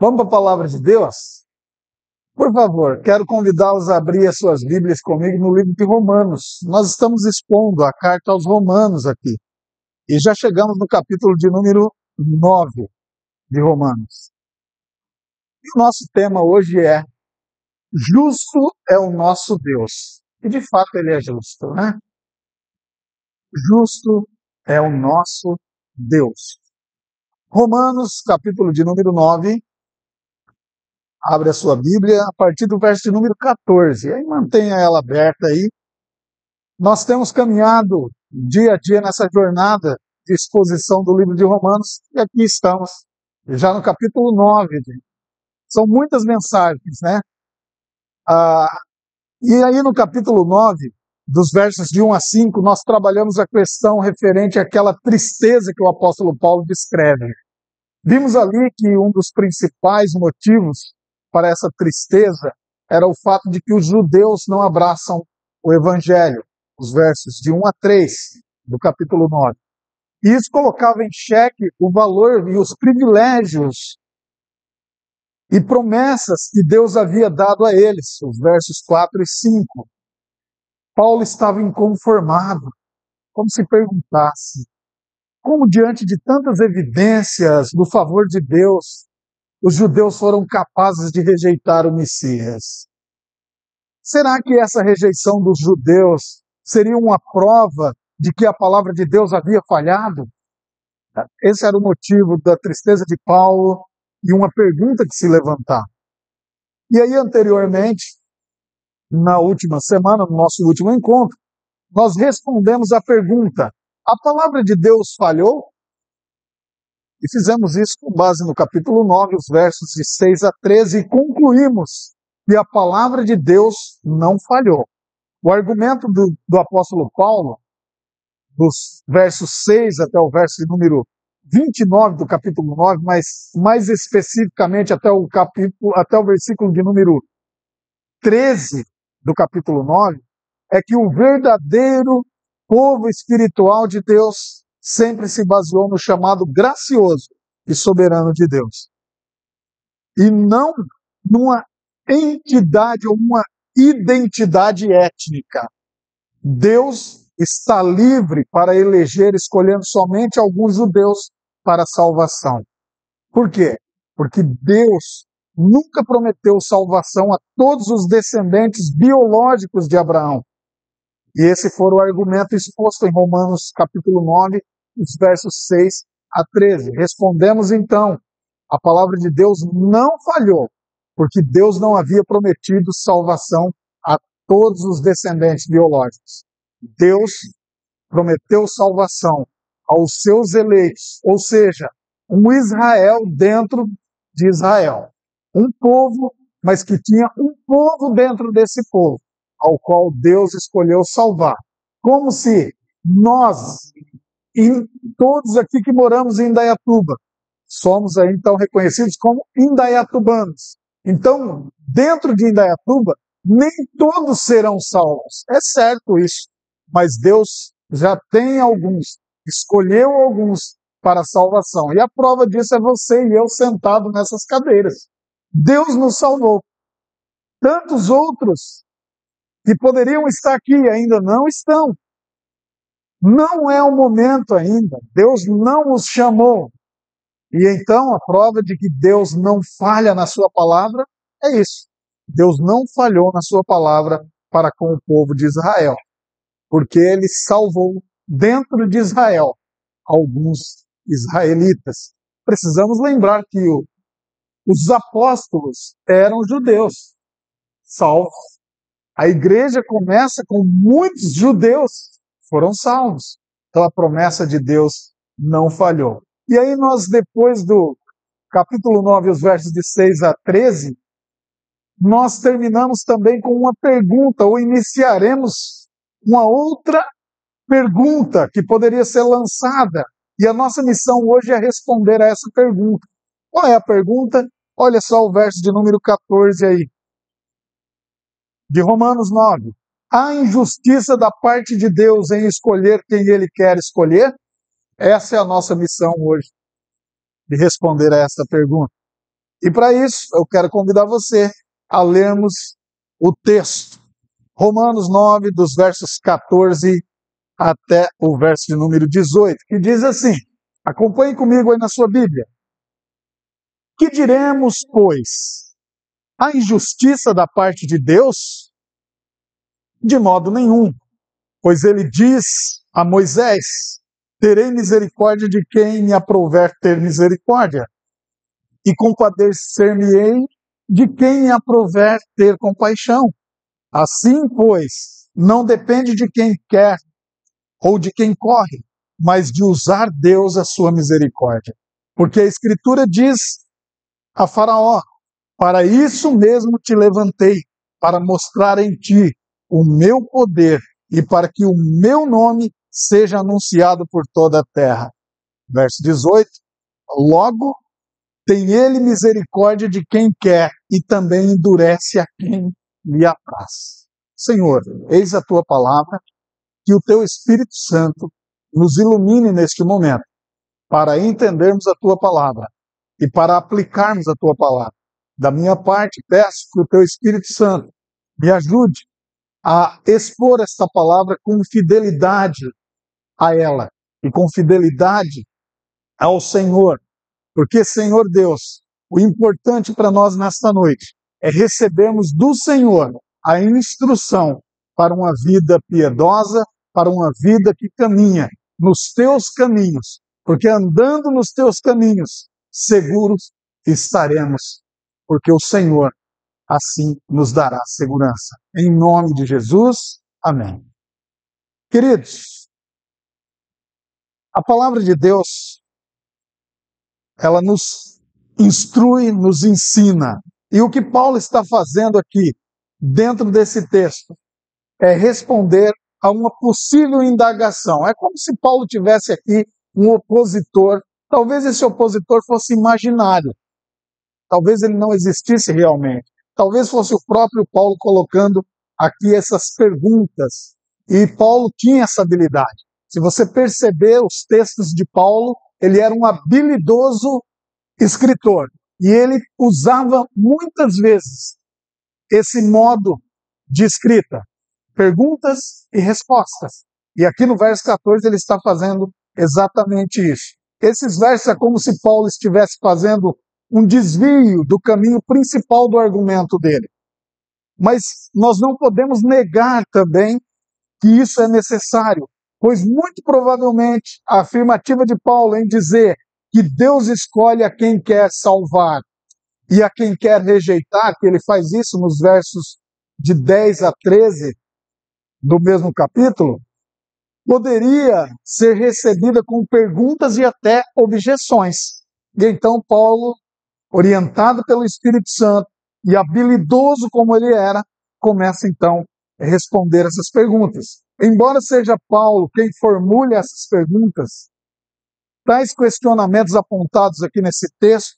Vamos para a palavra de Deus? Por favor, quero convidá-los a abrir as suas Bíblias comigo no livro de Romanos. Nós estamos expondo a carta aos Romanos aqui. E já chegamos no capítulo de número 9 de Romanos. E o nosso tema hoje é: justo é o nosso Deus. E de fato ele é justo, né? Justo é o nosso Deus. Romanos, capítulo de número 9. Abre a sua Bíblia a partir do verso de número 14. Aí mantenha ela aberta aí. Nós temos caminhado dia a dia nessa jornada de exposição do livro de Romanos. E aqui estamos, já no capítulo 9. São muitas mensagens, né? E aí no capítulo 9, dos versos de 1 a 5, nós trabalhamos a questão referente àquela tristeza que o apóstolo Paulo descreve. Vimos ali que um dos principais motivos para essa tristeza era o fato de que os judeus não abraçam o evangelho, os versos de 1 a 3 do capítulo 9. E isso colocava em xeque o valor e os privilégios e promessas que Deus havia dado a eles, os versos 4 e 5. Paulo estava inconformado, como se perguntasse: como diante de tantas evidências do favor de Deus, os judeus foram capazes de rejeitar o Messias? Será que essa rejeição dos judeus seria uma prova de que a palavra de Deus havia falhado? Esse era o motivo da tristeza de Paulo e uma pergunta que se levantava. E aí, anteriormente, na última semana, no nosso último encontro, nós respondemos a pergunta: a palavra de Deus falhou? E fizemos isso com base no capítulo 9, os versos de 6 a 13, e concluímos que a palavra de Deus não falhou. O argumento do apóstolo Paulo, dos versos 6 até o verso de número 29 do capítulo 9, mas mais especificamente até o versículo de número 13 do capítulo 9, é que o verdadeiro povo espiritual de Deus sempre se baseou no chamado gracioso e soberano de Deus. E não numa entidade ou uma identidade étnica. Deus está livre para eleger, escolhendo somente alguns judeus para a salvação. Por quê? Porque Deus nunca prometeu salvação a todos os descendentes biológicos de Abraão. E esse foi o argumento exposto em Romanos capítulo 9, os versos 6 a 13. Respondemos então: a palavra de Deus não falhou, porque Deus não havia prometido salvação a todos os descendentes biológicos. Deus prometeu salvação aos seus eleitos, ou seja, um Israel dentro de Israel. Um povo, mas que tinha um povo dentro desse povo, ao qual Deus escolheu salvar. Como se nós, e todos aqui que moramos em Indaiatuba, somos aí então reconhecidos como indaiatubanos. Então, dentro de Indaiatuba, nem todos serão salvos. É certo isso, mas Deus já tem alguns, escolheu alguns para a salvação. E a prova disso é você e eu sentados nessas cadeiras. Deus nos salvou. Tantos outros que poderiam estar aqui ainda não estão. Não é o momento ainda. Deus não os chamou. E então a prova de que Deus não falha na sua palavra é isso. Deus não falhou na sua palavra para com o povo de Israel, porque ele salvou dentro de Israel alguns israelitas. Precisamos lembrar que os apóstolos eram judeus salvos. A igreja começa com muitos judeus foram salvos. Então a promessa de Deus não falhou. E aí nós, depois do capítulo 9, os versos de 6 a 13, nós terminamos também com uma pergunta, ou iniciaremos uma outra pergunta que poderia ser lançada. E a nossa missão hoje é responder a essa pergunta. Qual é a pergunta? Olha só o verso de número 14 aí, de Romanos 9. Há injustiça da parte de Deus em escolher quem Ele quer escolher? Essa é a nossa missão hoje, de responder a essa pergunta. E para isso, eu quero convidar você a lermos o texto. Romanos 9, dos versos 14 até o verso de número 18, que diz assim, acompanhe comigo aí na sua Bíblia. Que diremos, pois? A injustiça da parte de Deus? De modo nenhum, pois ele diz a Moisés, terei misericórdia de quem me aprouver ter misericórdia, e compadecer-me-ei de quem me aprouver ter compaixão. Assim, pois, não depende de quem quer ou de quem corre, mas de usar Deus a sua misericórdia. Porque a Escritura diz a Faraó, para isso mesmo te levantei, para mostrar em ti o meu poder e para que o meu nome seja anunciado por toda a terra. Verso 18, logo tem ele misericórdia de quem quer e também endurece a quem lhe apraz. Senhor, eis a tua palavra, que o teu Espírito Santo nos ilumine neste momento, para entendermos a tua palavra e para aplicarmos a tua palavra. Da minha parte, peço que o teu Espírito Santo me ajude a expor esta palavra com fidelidade a ela e com fidelidade ao Senhor. Porque, Senhor Deus, o importante para nós nesta noite é recebermos do Senhor a instrução para uma vida piedosa, para uma vida que caminha nos teus caminhos, porque andando nos teus caminhos, seguros estaremos, porque o Senhor assim nos dará segurança. Em nome de Jesus, amém. Queridos, a palavra de Deus, ela nos instrui, nos ensina. E o que Paulo está fazendo aqui, dentro desse texto, é responder a uma possível indagação. É como se Paulo tivesse aqui um opositor. Talvez esse opositor fosse imaginário. Talvez ele não existisse realmente. Talvez fosse o próprio Paulo colocando aqui essas perguntas. E Paulo tinha essa habilidade. Se você perceber os textos de Paulo, ele era um habilidoso escritor. E ele usava muitas vezes esse modo de escrita. Perguntas e respostas. E aqui no verso 14 ele está fazendo exatamente isso. Esses versos é como se Paulo estivesse fazendo um desvio do caminho principal do argumento dele. Mas nós não podemos negar também que isso é necessário, pois muito provavelmente a afirmativa de Paulo em dizer que Deus escolhe a quem quer salvar e a quem quer rejeitar, que ele faz isso nos versos de 10 a 13 do mesmo capítulo, poderia ser recebida com perguntas e até objeções. E então Paulo, orientado pelo Espírito Santo e habilidoso como ele era, começa então a responder essas perguntas. Embora seja Paulo quem formule essas perguntas, tais questionamentos apontados aqui nesse texto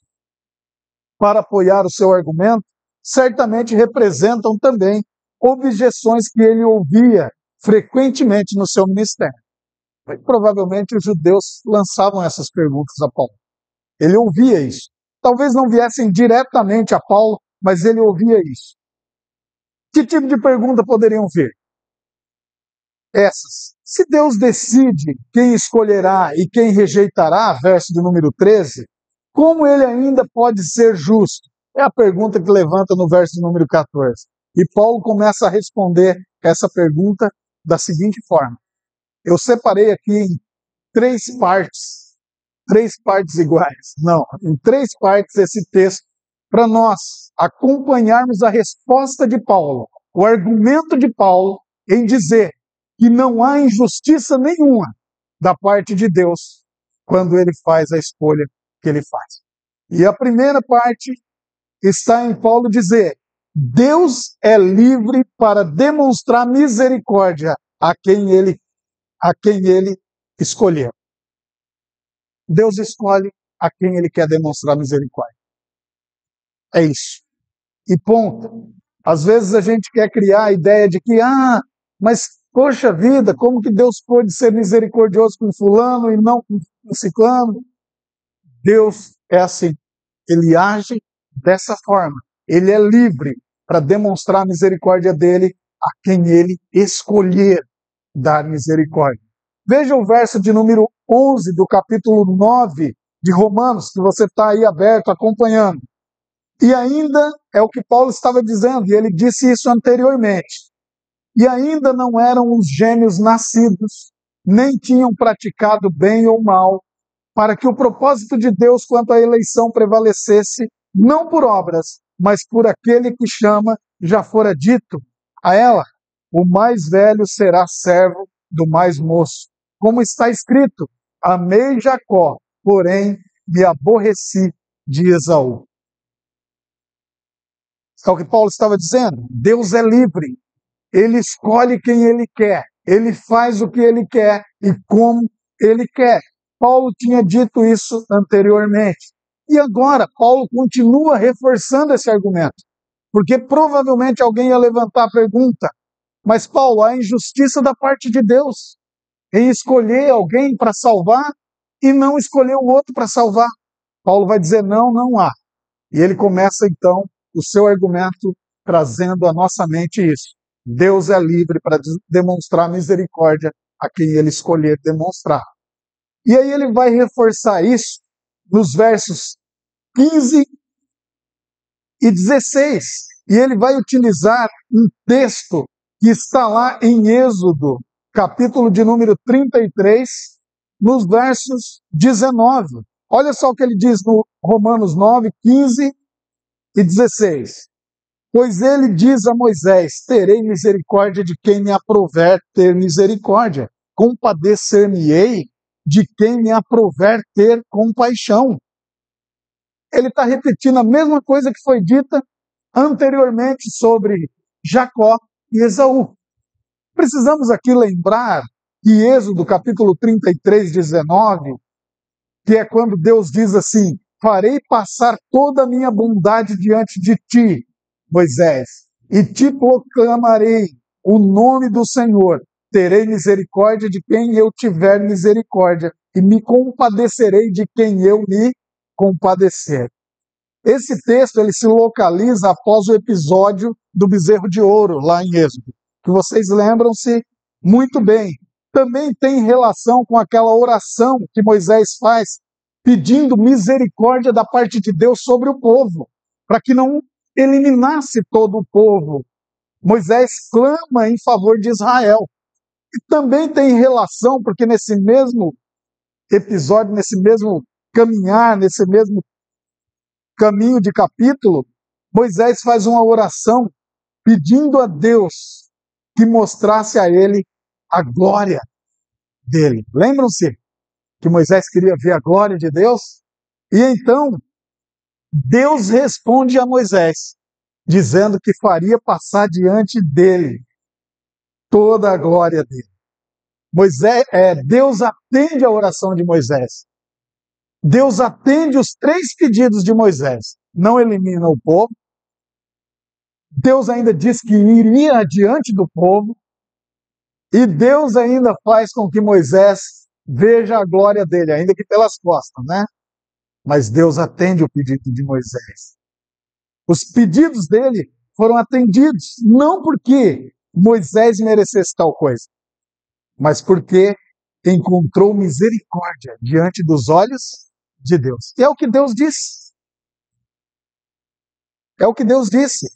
para apoiar o seu argumento, certamente representam também objeções que ele ouvia frequentemente no seu ministério. Provavelmente os judeus lançavam essas perguntas a Paulo. Ele ouvia isso. Talvez não viessem diretamente a Paulo, mas ele ouvia isso. Que tipo de pergunta poderiam vir? Essas. Se Deus decide quem escolherá e quem rejeitará, verso de número 13, como ele ainda pode ser justo? É a pergunta que levanta no verso de número 14. E Paulo começa a responder essa pergunta da seguinte forma. Eu separei aqui em três partes iguais. Não, em três partes esse texto, para nós acompanharmos a resposta de Paulo, o argumento de Paulo em dizer que não há injustiça nenhuma da parte de Deus quando ele faz a escolha que ele faz. E a primeira parte está em Paulo dizer: Deus é livre para demonstrar misericórdia a quem ele escolher. Deus escolhe a quem ele quer demonstrar misericórdia. É isso. E ponto. Às vezes a gente quer criar a ideia de que, mas poxa vida, como que Deus pode ser misericordioso com fulano e não com ciclano? Deus é assim. Ele age dessa forma. Ele é livre para demonstrar a misericórdia dele a quem ele escolher dar misericórdia. Veja o verso de número 11 do capítulo 9 de Romanos, que você está aí aberto, acompanhando. E ainda é o que Paulo estava dizendo, e ele disse isso anteriormente. E ainda não eram os gêmeos nascidos, nem tinham praticado bem ou mal, para que o propósito de Deus quanto à eleição prevalecesse, não por obras, mas por aquele que chama, já fora dito a ela: o mais velho será servo do mais moço. Como está escrito: amei Jacó, porém me aborreci de Esaú. É o que Paulo estava dizendo. Deus é livre. Ele escolhe quem ele quer. Ele faz o que ele quer e como ele quer. Paulo tinha dito isso anteriormente. E agora, Paulo continua reforçando esse argumento. Porque provavelmente alguém ia levantar a pergunta: mas Paulo, há injustiça da parte de Deus em escolher alguém para salvar e não escolher o outro para salvar. Paulo vai dizer: não, não há. E ele começa então o seu argumento trazendo à nossa mente isso. Deus é livre para demonstrar misericórdia a quem ele escolher demonstrar. E aí ele vai reforçar isso nos versos 15 e 16. E ele vai utilizar um texto que está lá em Êxodo, capítulo de número 33, nos versos 19. Olha só o que ele diz no Romanos 9, 15 e 16. Pois ele diz a Moisés: terei misericórdia de quem me aprouver ter misericórdia, compadecer-me-ei de quem me aprouver ter compaixão. Ele está repetindo a mesma coisa que foi dita anteriormente sobre Jacó e Esaú. Precisamos aqui lembrar que Êxodo capítulo 33, 19, que é quando Deus diz assim: farei passar toda a minha bondade diante de ti, Moisés, e te proclamarei o nome do Senhor. Terei misericórdia de quem eu tiver misericórdia, e me compadecerei de quem eu me compadecer. Esse texto ele se localiza após o episódio do bezerro de ouro, lá em Êxodo, que vocês lembram-se muito bem. Também tem relação com aquela oração que Moisés faz, pedindo misericórdia da parte de Deus sobre o povo, para que não eliminasse todo o povo. Moisés clama em favor de Israel. E também tem relação, porque nesse mesmo episódio, nesse mesmo caminhar, nesse mesmo caminho de capítulo, Moisés faz uma oração pedindo a Deus que mostrasse a ele a glória dele. Lembram-se que Moisés queria ver a glória de Deus? E então, Deus responde a Moisés, dizendo que faria passar diante dele toda a glória dele. Deus atende a oração de Moisés. Deus atende os 3 pedidos de Moisés. Não elimina o povo. Deus ainda diz que iria adiante do povo. E Deus ainda faz com que Moisés veja a glória dele, ainda que pelas costas, né? Mas Deus atende o pedido de Moisés. Os pedidos dele foram atendidos, não porque Moisés merecesse tal coisa, mas porque encontrou misericórdia diante dos olhos de Deus. E é o que Deus disse. É o que Deus disse.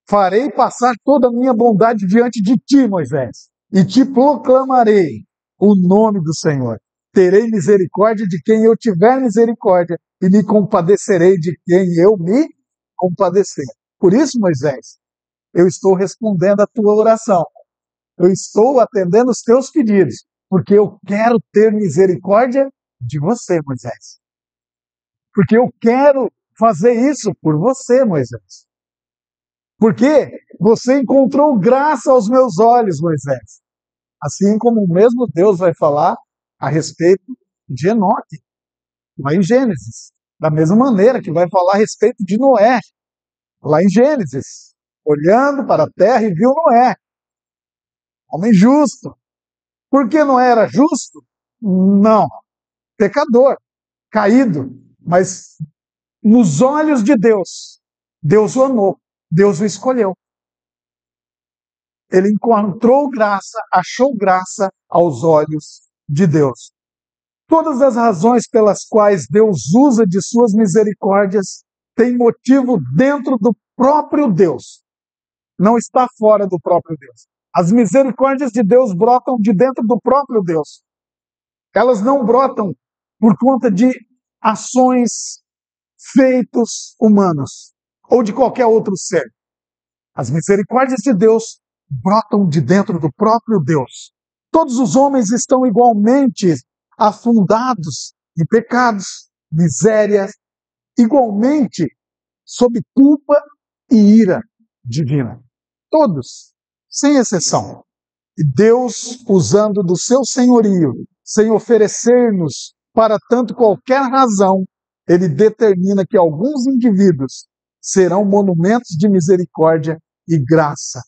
Farei passar toda a minha bondade diante de ti, Moisés, e te proclamarei o nome do Senhor. Terei misericórdia de quem eu tiver misericórdia, e me compadecerei de quem eu me compadecer. Por isso, Moisés, eu estou respondendo a tua oração. Eu estou atendendo os teus pedidos, porque eu quero ter misericórdia de você, Moisés. Porque eu quero fazer isso por você, Moisés. Porque você encontrou graça aos meus olhos, Moisés. Assim como o mesmo Deus vai falar a respeito de Enoque, lá em Gênesis. Da mesma maneira que vai falar a respeito de Noé, lá em Gênesis. Olhando para a terra e viu Noé, homem justo. Por que Noé era justo? Não. Pecador, caído. Mas nos olhos de Deus, Deus o amou, Deus o escolheu. Ele encontrou graça, achou graça aos olhos de Deus. Todas as razões pelas quais Deus usa de suas misericórdias têm motivo dentro do próprio Deus. Não está fora do próprio Deus. As misericórdias de Deus brotam de dentro do próprio Deus. Elas não brotam por conta de ações, feitos humanos ou de qualquer outro ser. As misericórdias de Deus brotam de dentro do próprio Deus. Todos os homens estão igualmente afundados em pecados, misérias, igualmente sob culpa e ira divina. Todos, sem exceção. E Deus, usando do seu senhorio, sem oferecer-nos para tanto qualquer razão, ele determina que alguns indivíduos serão monumentos de misericórdia e graça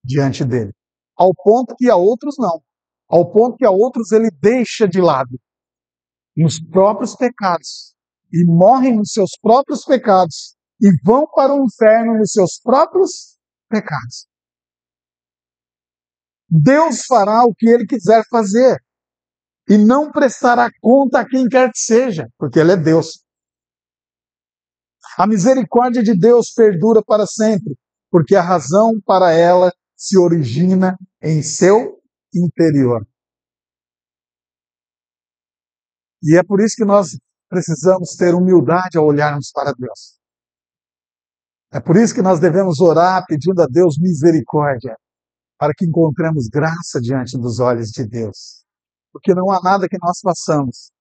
diante dele. Ao ponto que a outros não. Ao ponto que a outros ele deixa de lado nos próprios pecados e morrem nos seus próprios pecados e vão para o inferno nos seus próprios pecados. Deus fará o que ele quiser fazer e não prestará conta a quem quer que seja, porque ele é Deus. A misericórdia de Deus perdura para sempre, porque a razão para ela se origina em seu interior. E é por isso que nós precisamos ter humildade ao olharmos para Deus. É por isso que nós devemos orar pedindo a Deus misericórdia, para que encontremos graça diante dos olhos de Deus. Porque não há nada que nós façamos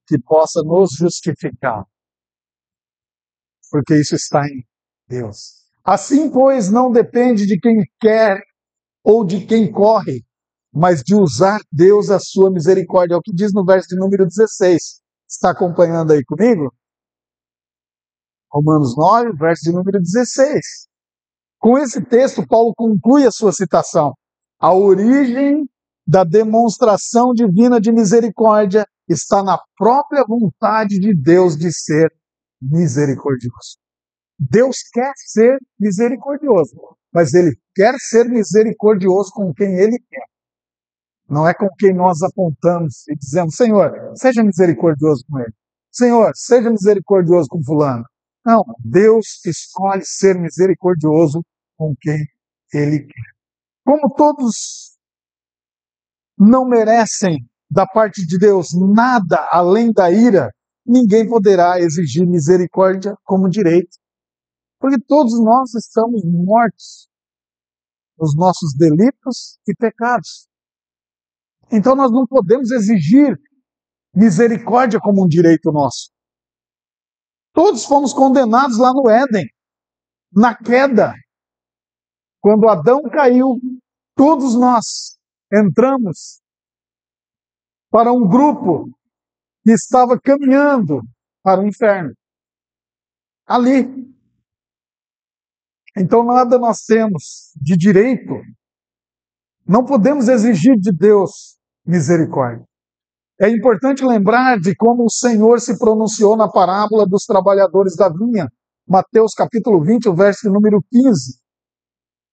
que possa nos justificar. Porque isso está em Deus. Assim, pois, não depende de quem quer ou de quem corre, mas de usar Deus a sua misericórdia. É o que diz no verso de número 16. Está acompanhando aí comigo? Romanos 9, verso de número 16. Com esse texto, Paulo conclui a sua citação. A origem da demonstração divina de misericórdia está na própria vontade de Deus de ser misericordioso. Deus quer ser misericordioso, mas ele quer ser misericordioso com quem ele quer. Não é com quem nós apontamos e dizemos, Senhor, seja misericordioso com ele. Senhor, seja misericordioso com fulano. Não, Deus escolhe ser misericordioso com quem ele quer. Como todos não merecem da parte de Deus nada além da ira, ninguém poderá exigir misericórdia como direito. Porque todos nós estamos mortos nos nossos delitos e pecados. Então nós não podemos exigir misericórdia como um direito nosso. Todos fomos condenados lá no Éden, na queda. Quando Adão caiu, todos nós entramos para um grupo que estava caminhando para o inferno. Ali. Então nada nós temos de direito. Não podemos exigir de Deus misericórdia. É importante lembrar de como o Senhor se pronunciou na parábola dos trabalhadores da vinha, Mateus capítulo 20, o verso de número 15.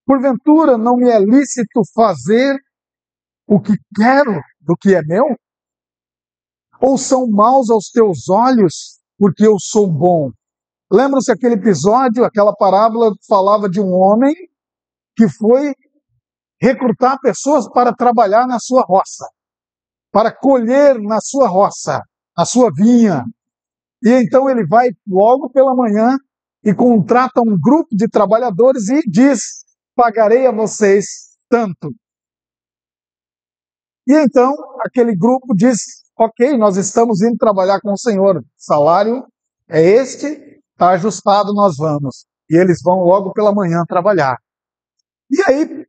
Porventura não me é lícito fazer o que quero do que é meu? Ou são maus aos teus olhos porque eu sou bom? Lembram-se aquele episódio, aquela parábola falava de um homem que foi recrutar pessoas para trabalhar na sua roça, para colher na sua roça, na sua vinha. E então ele vai logo pela manhã e contrata um grupo de trabalhadores e diz, pagarei a vocês tanto. E então aquele grupo diz, ok, nós estamos indo trabalhar com o Senhor, o salário é este, está ajustado, nós vamos. E eles vão logo pela manhã trabalhar. E aí, o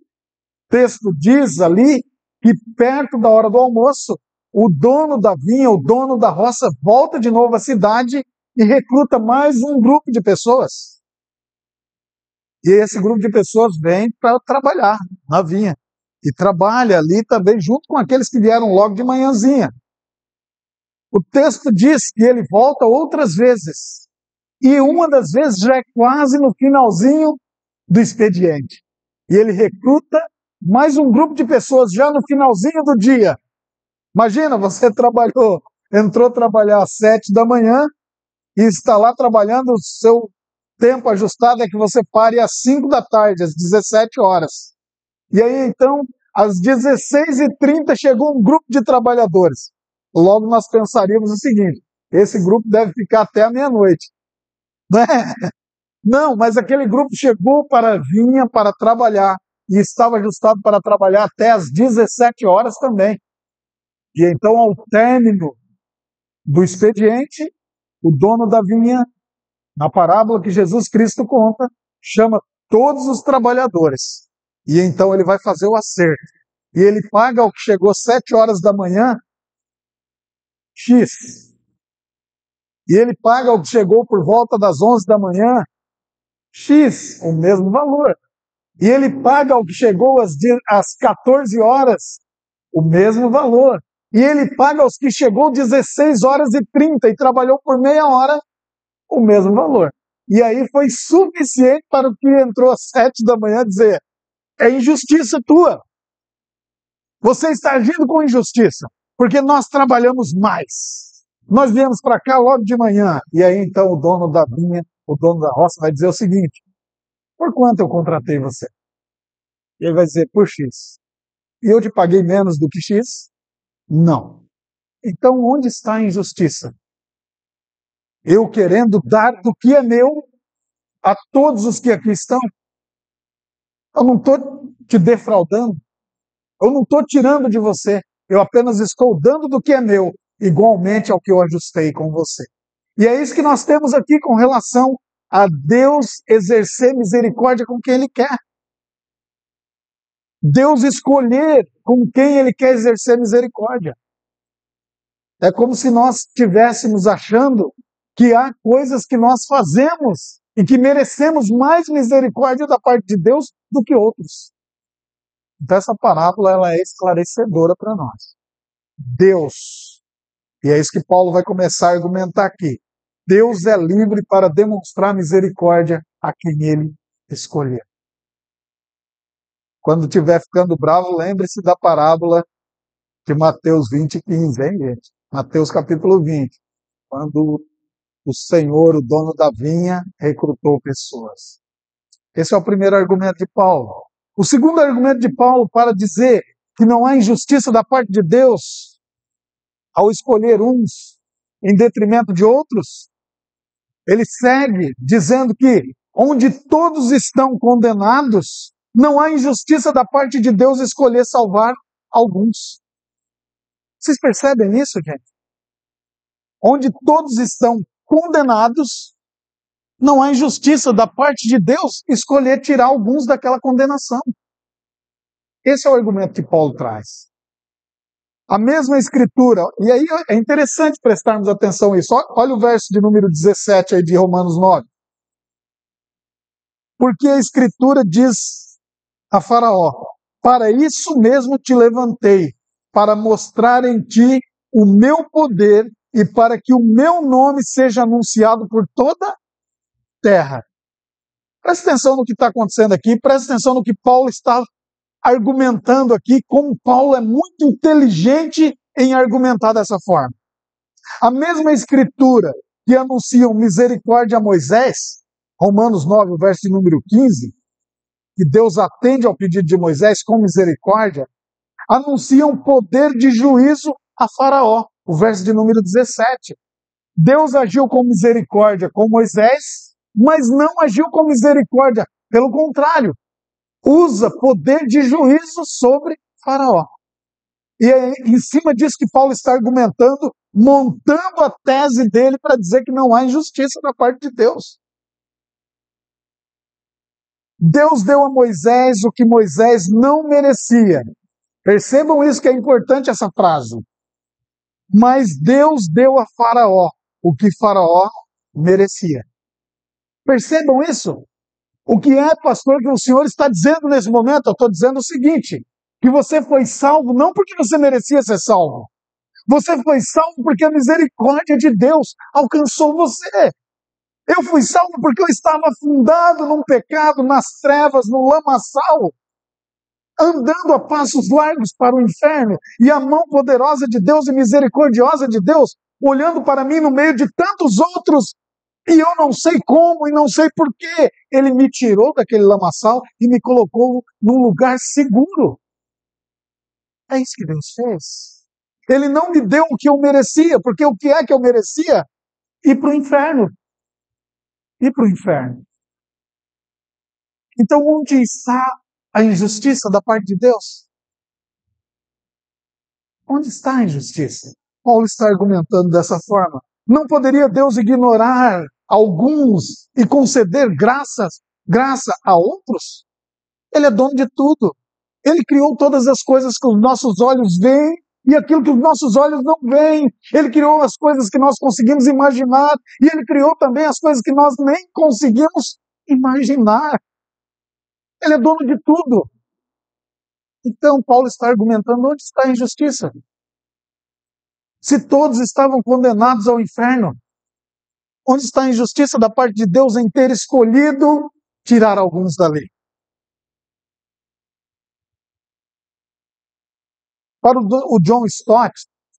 texto diz ali que perto da hora do almoço, o dono da vinha, o dono da roça, volta de novo à cidade e recruta mais um grupo de pessoas. E esse grupo de pessoas vem para trabalhar na vinha. E trabalha ali também junto com aqueles que vieram logo de manhãzinha. O texto diz que ele volta outras vezes. E uma das vezes já é quase no finalzinho do expediente. E ele recruta mais um grupo de pessoas já no finalzinho do dia. Imagina, você entrou trabalhar às 7 da manhã e está lá trabalhando, o seu tempo ajustado é que você pare às 5 da tarde, às 17 horas. E aí, então, às 16h30 chegou um grupo de trabalhadores. Logo nós pensaríamos o seguinte, esse grupo deve ficar até a meia-noite. Não é? Não, mas aquele grupo vinha para trabalhar e estava ajustado para trabalhar até às 17 horas também. E então, ao término do expediente, o dono da vinha, na parábola que Jesus Cristo conta, chama todos os trabalhadores. E então ele vai fazer o acerto. E ele paga ao que chegou às 7 horas da manhã, X. E ele paga ao que chegou por volta das 11 da manhã, X, o mesmo valor. E ele paga ao que chegou às 14 horas, o mesmo valor. E ele paga aos que chegou 16h30 e trabalhou por meia hora, o mesmo valor. E aí foi suficiente para o que entrou às 7 da manhã dizer, é injustiça tua. Você está agindo com injustiça, porque nós trabalhamos mais. Nós viemos para cá logo de manhã. E aí então o dono da vinha, o dono da roça vai dizer o seguinte, por quanto eu contratei você? E ele vai dizer, por X. E eu te paguei menos do que X? Não. Então onde está a injustiça? Eu querendo dar do que é meu a todos os que aqui estão. Eu não estou te defraudando. Eu não estou tirando de você. Eu apenas estou dando do que é meu, igualmente ao que eu ajustei com você. E é isso que nós temos aqui com relação a Deus exercer misericórdia com quem Ele quer. Deus escolher com quem Ele quer exercer misericórdia. É como se nós estivéssemos achando que há coisas que nós fazemos e que merecemos mais misericórdia da parte de Deus do que outros. Então essa parábola ela é esclarecedora para nós. Deus, e é isso que Paulo vai começar a argumentar aqui, Deus é livre para demonstrar misericórdia a quem Ele escolher. Quando estiver ficando bravo, lembre-se da parábola de Mateus 20:15, hein, gente? Mateus capítulo 20, quando o Senhor, o dono da vinha, recrutou pessoas. Esse é o primeiro argumento de Paulo. O segundo argumento de Paulo para dizer que não há injustiça da parte de Deus ao escolher uns em detrimento de outros, ele segue dizendo que onde todos estão condenados, não há injustiça da parte de Deus escolher salvar alguns. Vocês percebem isso, gente? Onde todos estão condenados, não há injustiça da parte de Deus escolher tirar alguns daquela condenação. Esse é o argumento que Paulo traz. A mesma escritura, e aí é interessante prestarmos atenção a isso. Olha o verso de número 17 aí de Romanos 9. Porque a escritura diz a Faraó, para isso mesmo te levantei, para mostrar em ti o meu poder e para que o meu nome seja anunciado por toda a terra. Presta atenção no que está acontecendo aqui, presta atenção no que Paulo está argumentando aqui, como Paulo é muito inteligente em argumentar dessa forma. A mesma escritura que anuncia misericórdia a Moisés, Romanos 9, o verso de número 15, que Deus atende ao pedido de Moisés com misericórdia, anuncia um poder de juízo a Faraó, o verso de número 17. Deus agiu com misericórdia com Moisés, mas não agiu com misericórdia, pelo contrário, usa poder de juízo sobre Faraó. E é em cima disso que Paulo está argumentando, montando a tese dele para dizer que não há injustiça da parte de Deus. Deus deu a Moisés o que Moisés não merecia. Percebam isso que é importante essa frase. Mas Deus deu a Faraó o que Faraó merecia. Percebam isso? O que é, pastor, que o senhor está dizendo nesse momento? Eu estou dizendo o seguinte, que você foi salvo não porque você merecia ser salvo. Você foi salvo porque a misericórdia de Deus alcançou você. Eu fui salvo porque eu estava afundado num pecado, nas trevas, no lamaçal, andando a passos largos para o inferno, e a mão poderosa de Deus e misericordiosa de Deus, olhando para mim no meio de tantos outros, e eu não sei como e não sei porquê, Ele me tirou daquele lamaçal e me colocou num lugar seguro. É isso que Deus fez. Ele não me deu o que eu merecia, porque o que é que eu merecia? Ir para o inferno. Ir para o inferno. Então, onde está a injustiça da parte de Deus? Onde está a injustiça? Paulo está argumentando dessa forma. Não poderia Deus ignorar alguns e conceder graça a outros? Ele é dono de tudo. Ele criou todas as coisas que os nossos olhos veem e aquilo que os nossos olhos não veem. Ele criou as coisas que nós conseguimos imaginar e Ele criou também as coisas que nós nem conseguimos imaginar. Ele é dono de tudo. Então, Paulo está argumentando onde está a injustiça. Se todos estavam condenados ao inferno, onde está a injustiça da parte de Deus em ter escolhido tirar alguns da lei? Para o John Stott,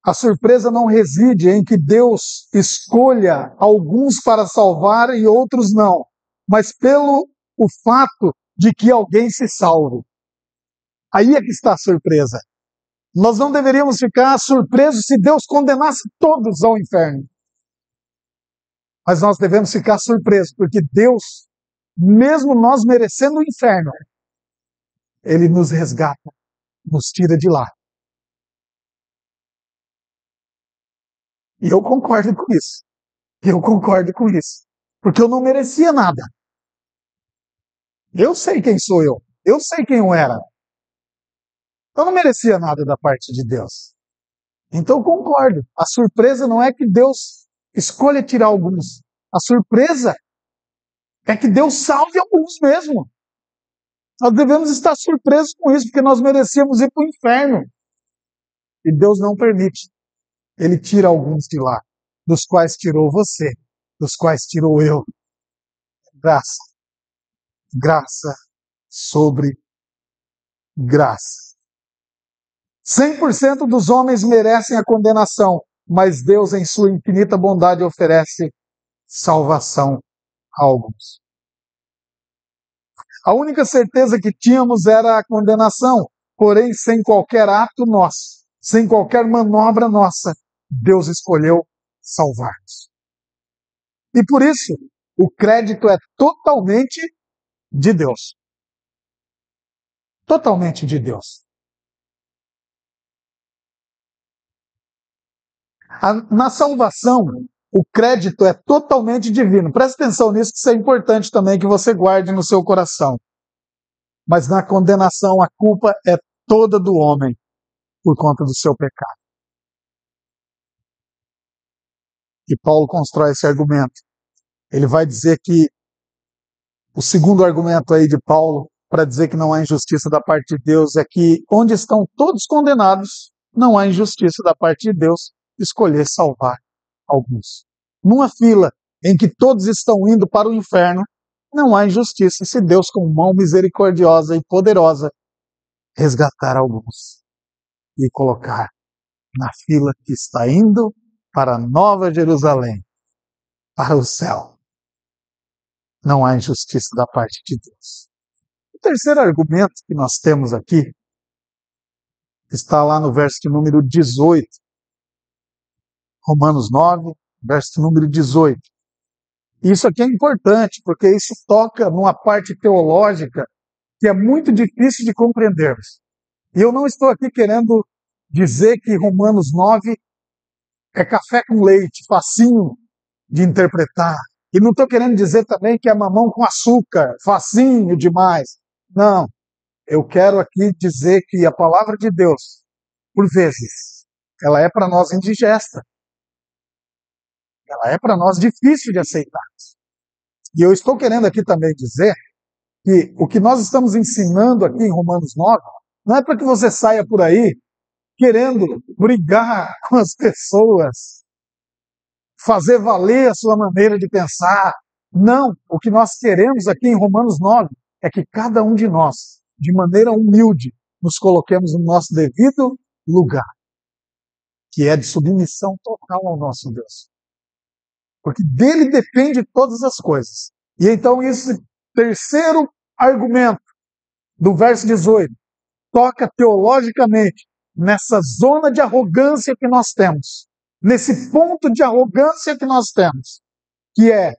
a surpresa não reside em que Deus escolha alguns para salvar e outros não, mas pelo o fato de que alguém se salve. Aí é que está a surpresa. Nós não deveríamos ficar surpresos se Deus condenasse todos ao inferno. Mas nós devemos ficar surpresos, porque Deus, mesmo nós merecendo o inferno, Ele nos resgata, nos tira de lá. E eu concordo com isso. Eu concordo com isso. Porque eu não merecia nada. Eu sei quem sou eu. Eu sei quem eu era. Eu não merecia nada da parte de Deus. Então eu concordo. A surpresa não é que Deus escolha tirar alguns. A surpresa é que Deus salve alguns mesmo. Nós devemos estar surpresos com isso, porque nós merecíamos ir para o inferno. E Deus não permite. Ele tira alguns de lá, dos quais tirou você, dos quais tirou eu. Graça. Graça sobre graça. 100% dos homens merecem a condenação, mas Deus, em sua infinita bondade, oferece salvação a alguns. A única certeza que tínhamos era a condenação, porém, sem qualquer ato nosso, sem qualquer manobra nossa, Deus escolheu salvar-nos. E por isso, o crédito é totalmente de Deus. Totalmente de Deus. Na salvação, o crédito é totalmente divino. Presta atenção nisso, que isso é importante também que você guarde no seu coração. Mas na condenação, a culpa é toda do homem por conta do seu pecado. E Paulo constrói esse argumento. Ele vai dizer que o segundo argumento aí de Paulo, para dizer que não há injustiça da parte de Deus, é que onde estão todos condenados, não há injustiça da parte de Deus escolher salvar alguns. Numa fila em que todos estão indo para o inferno, não há injustiça se Deus, com mão misericordiosa e poderosa, resgatar alguns e colocar na fila que está indo para a Nova Jerusalém, para o céu. Não há injustiça da parte de Deus. O terceiro argumento que nós temos aqui está lá no verso de número 18. Romanos 9, verso número 18. Isso aqui é importante, porque isso toca numa parte teológica que é muito difícil de compreendermos. E eu não estou aqui querendo dizer que Romanos 9 é café com leite, facinho de interpretar. E não estou querendo dizer também que é mamão com açúcar, facinho demais. Não. Eu quero aqui dizer que a palavra de Deus, por vezes, ela é para nós indigesta. Ela é para nós difícil de aceitar. E eu estou querendo aqui também dizer que o que nós estamos ensinando aqui em Romanos 9 não é para que você saia por aí querendo brigar com as pessoas, fazer valer a sua maneira de pensar, Não, o que nós queremos aqui em Romanos 9 é que cada um de nós, de maneira humilde, nos coloquemos no nosso devido lugar, que é de submissão total ao nosso Deus. Porque dele depende todas as coisas. E então esse terceiro argumento do verso 18 toca teologicamente nessa zona de arrogância que nós temos, nesse ponto de arrogância que nós temos, que é,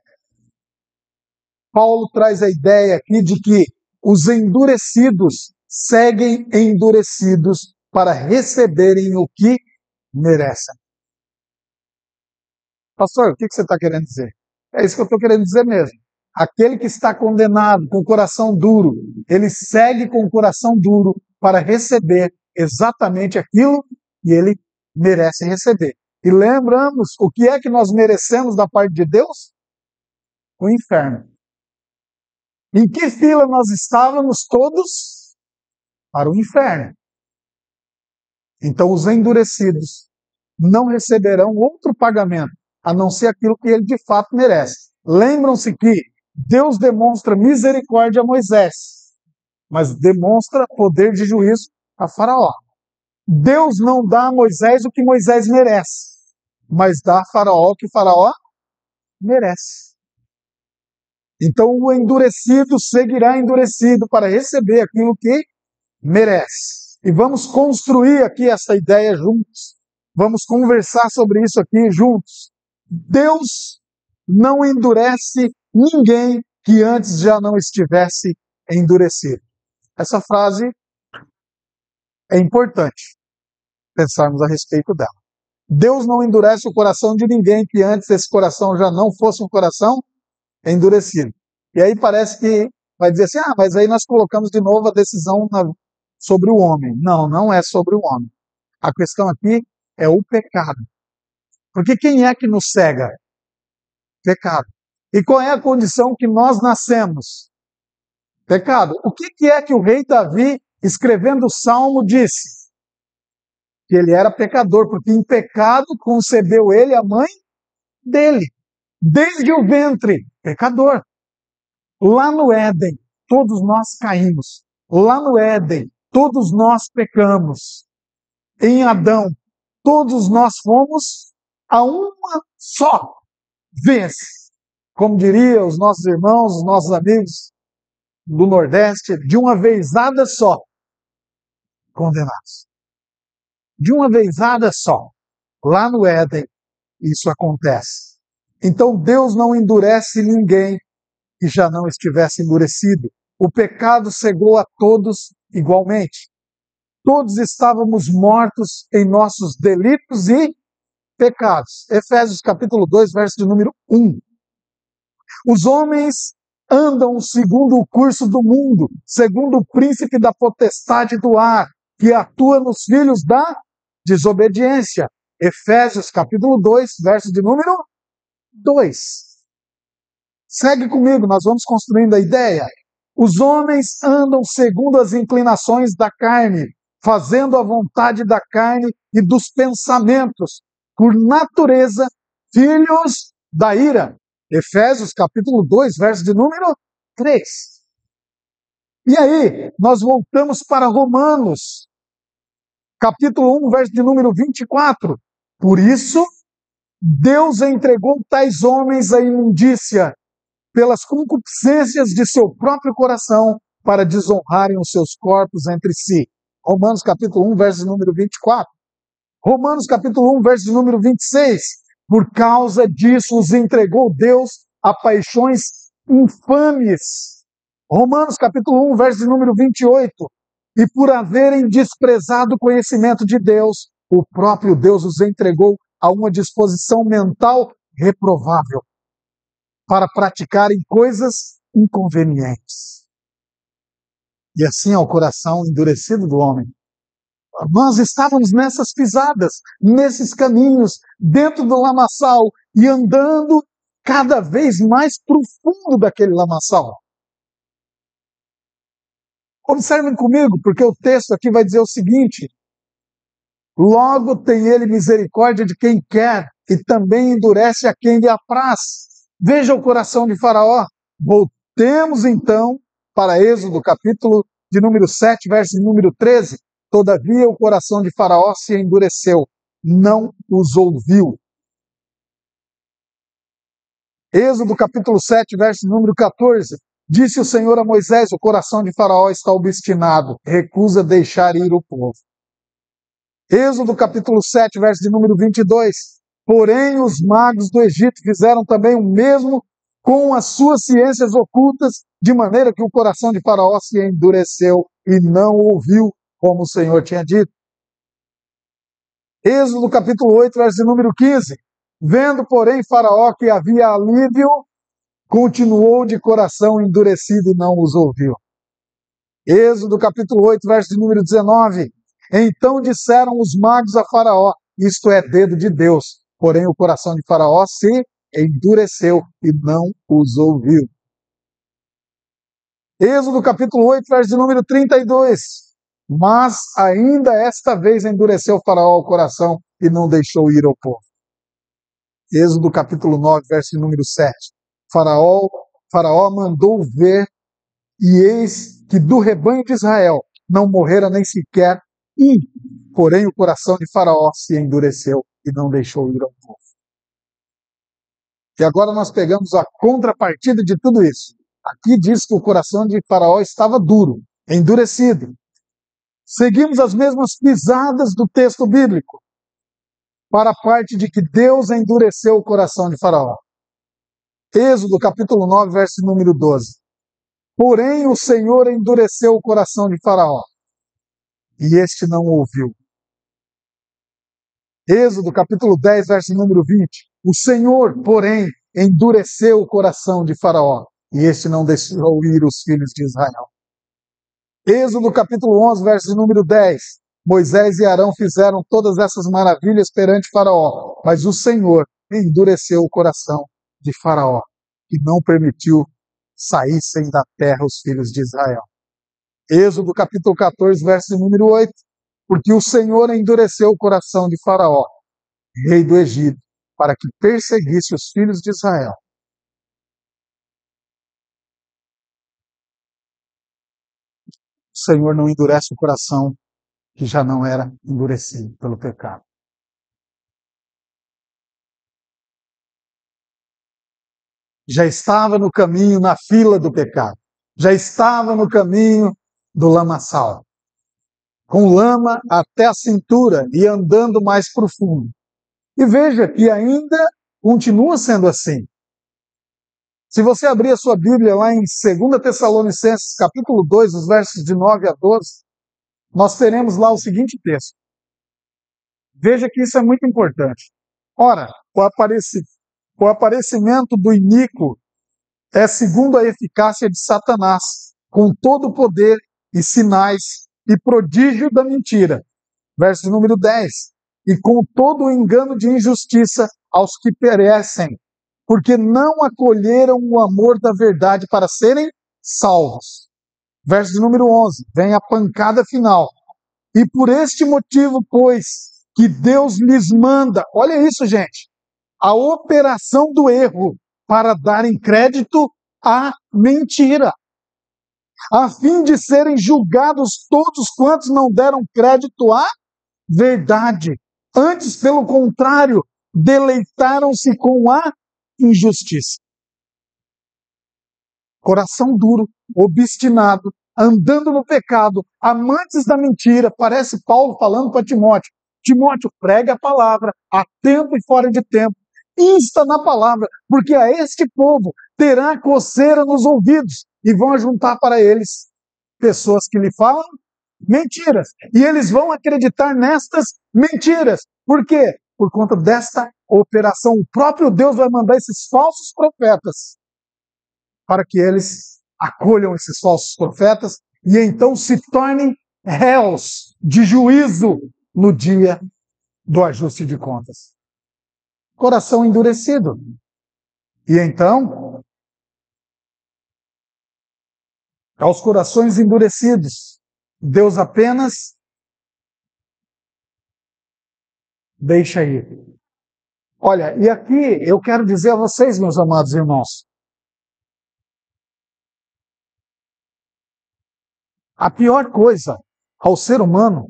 Paulo traz a ideia aqui de que os endurecidos seguem endurecidos para receberem o que merecem. Pastor, o que você está querendo dizer? É isso que eu estou querendo dizer mesmo. Aquele que está condenado com o coração duro, ele segue com o coração duro para receber exatamente aquilo que ele merece receber. E lembramos, o que é que nós merecemos da parte de Deus? O inferno. Em que fila nós estávamos todos? Para o inferno. Então os endurecidos não receberão outro pagamento, a não ser aquilo que ele de fato merece. Lembram-se que Deus demonstra misericórdia a Moisés, mas demonstra poder de juízo a Faraó. Deus não dá a Moisés o que Moisés merece, mas dá a Faraó o que Faraó merece. Então o endurecido seguirá endurecido para receber aquilo que merece. E vamos construir aqui essa ideia juntos. Vamos conversar sobre isso aqui juntos. Deus não endurece ninguém que antes já não estivesse endurecido. Essa frase é importante pensarmos a respeito dela. Deus não endurece o coração de ninguém que antes esse coração já não fosse um coração endurecido. E aí parece que vai dizer assim, mas aí nós colocamos de novo a decisão sobre o homem. Não, não é sobre o homem. A questão aqui é o pecado. Porque quem é que nos cega? Pecado. E qual é a condição que nós nascemos? Pecado. O que é que o rei Davi, escrevendo o Salmo, disse? Que ele era pecador, porque em pecado concebeu ele a mãe dele. Desde o ventre, pecador. Lá no Éden, todos nós caímos. Lá no Éden, todos nós pecamos. Em Adão, todos nós fomos a uma só vez. Como diriam os nossos irmãos, os nossos amigos do Nordeste, de uma vezada só, condenados. De uma vezada só. Lá no Éden, isso acontece. Então Deus não endurece ninguém que já não estivesse endurecido. O pecado cegou a todos igualmente. Todos estávamos mortos em nossos delitos e pecados. Efésios capítulo 2, verso de número 1. Os homens andam segundo o curso do mundo, segundo o príncipe da potestade do ar, que atua nos filhos da desobediência. Efésios capítulo 2, verso de número 2. Segue comigo, nós vamos construindo a ideia. Os homens andam segundo as inclinações da carne, fazendo a vontade da carne e dos pensamentos, por natureza, filhos da ira. Efésios capítulo 2, verso de número 3. E aí, nós voltamos para Romanos, capítulo 1, verso de número 24. Por isso, Deus entregou tais homens à imundícia, pelas concupiscências de seu próprio coração, para desonrarem os seus corpos entre si. Romanos capítulo 1, verso número 24. Romanos capítulo 1, verso número 26. Por causa disso os entregou Deus a paixões infames. Romanos capítulo 1, verso número 28. E por haverem desprezado o conhecimento de Deus, o próprio Deus os entregou a uma disposição mental reprovável, para praticarem coisas inconvenientes. E assim é o coração endurecido do homem. Nós estávamos nessas pisadas, nesses caminhos, dentro do lamaçal, e andando cada vez mais profundo daquele lamaçal. Observem comigo, porque o texto aqui vai dizer o seguinte: logo tem ele misericórdia de quem quer, e também endurece a quem lhe apraz. Veja o coração de Faraó. Voltemos então para Êxodo, capítulo de número 7, verso de número 13. Todavia o coração de Faraó se endureceu, não os ouviu. Êxodo capítulo 7, verso número 14. Disse o Senhor a Moisés: o coração de Faraó está obstinado, recusa deixar ir o povo. Êxodo capítulo 7, verso de número 22. Porém, os magos do Egito fizeram também o mesmo com as suas ciências ocultas, de maneira que o coração de Faraó se endureceu e não ouviu, como o Senhor tinha dito. Êxodo capítulo 8, verso de número 15. Vendo, porém, Faraó que havia alívio, continuou de coração endurecido e não os ouviu. Êxodo capítulo 8, verso de número 19. Então disseram os magos a Faraó: isto é dedo de Deus. Porém o coração de Faraó se endureceu e não os ouviu. Êxodo capítulo 8, verso de número 32. Mas ainda esta vez endureceu Faraó o coração e não deixou ir ao povo. Êxodo capítulo 9, verso de número 7. Faraó mandou ver, e eis que do rebanho de Israel não morrera nem sequer um. Porém o coração de Faraó se endureceu e não deixou ir ao povo. E agora nós pegamos a contrapartida de tudo isso. Aqui diz que o coração de Faraó estava duro, endurecido. Seguimos as mesmas pisadas do texto bíblico, para a parte de que Deus endureceu o coração de Faraó. Êxodo capítulo 9, verso número 12. Porém o Senhor endureceu o coração de Faraó, e este não ouviu. Êxodo capítulo 10, verso número 20. O Senhor, porém, endureceu o coração de Faraó, e este não deixou ir os filhos de Israel. Êxodo capítulo 11, verso número 10. Moisés e Arão fizeram todas essas maravilhas perante Faraó, mas o Senhor endureceu o coração de Faraó e não permitiu saíssem da terra os filhos de Israel. Êxodo capítulo 14, verso número 8. Porque o Senhor endureceu o coração de Faraó, rei do Egito, para que perseguisse os filhos de Israel. O Senhor não endurece o coração que já não era endurecido pelo pecado. Já estava no caminho, na fila do pecado. Já estava no caminho do lamaçal. Com lama até a cintura e andando mais profundo. E veja que ainda continua sendo assim. Se você abrir a sua Bíblia lá em 2 Tessalonicenses, capítulo 2, os versos de 9 a 12, nós teremos lá o seguinte texto. Veja que isso é muito importante. Ora, o aparecimento do iníquo é segundo a eficácia de Satanás, com todo o poder e sinais e prodígio da mentira. Verso número 10. E com todo o engano de injustiça aos que perecem, porque não acolheram o amor da verdade para serem salvos. Verso de número 11, vem a pancada final. E por este motivo, pois, que Deus lhes manda, olha isso, gente, a operação do erro para darem crédito à mentira, a fim de serem julgados todos quantos não deram crédito à verdade. Antes, pelo contrário, deleitaram-se com a injustiça. Coração duro, obstinado, andando no pecado, amantes da mentira. Parece Paulo falando para Timóteo. Timóteo, prega a palavra, a tempo e fora de tempo. Insta na palavra, porque a este povo terá coceira nos ouvidos e vão ajuntar para eles pessoas que lhe falam mentiras. E eles vão acreditar nestas mentiras. Por quê? Por conta desta operação. O próprio Deus vai mandar esses falsos profetas para que eles acolham esses falsos profetas e então se tornem réus de juízo no dia do ajuste de contas. Coração endurecido. E então, aos corações endurecidos, Deus apenas deixa ir. Olha, e aqui eu quero dizer a vocês, meus amados irmãos, a pior coisa ao ser humano